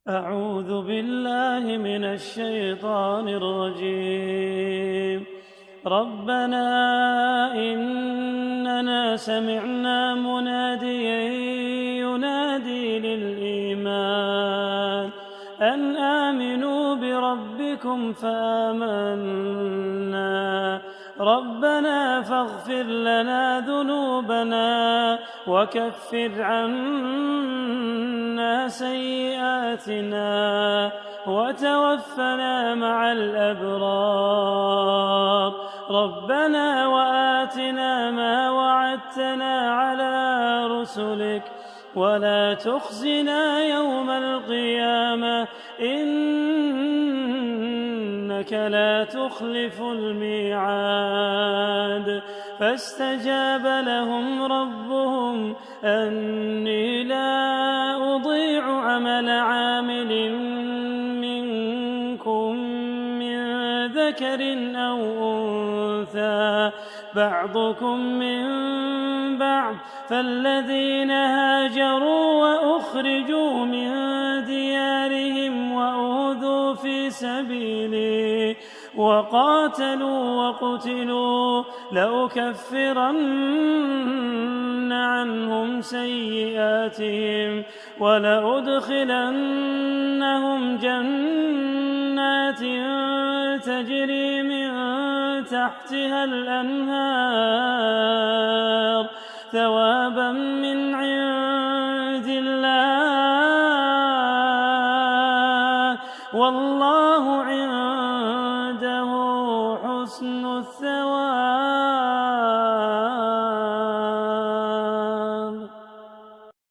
أعوذ بالله من الشيطان الرجيم. ربنا إننا سمعنا مناديا ينادي للإيمان أن آمنوا بربكم فآمنا. ربنا فاغفر لنا ذنوبنا وكفر عنا سيئاتنا وتوفنا مع الأبرار. ربنا وآتنا ما وعدتنا على رسلك ولا تخزنا يوم القيامة إنك لا تخلف الميعاد. فاستجاب لهم ربهم أني لا أضيع عمل عامل منكم من ذكر أو أنثى بعضكم من بعض. فالذين هاجروا وأخرجوا من ديارهم وأوذوا في سبيلي وقاتلوا وقتلوا لأكفرن عنهم سيئاتهم ولأدخلنهم جنات تجري من تحتها الأنهار ثوابا من عند الله والله عنده حسن الثواب.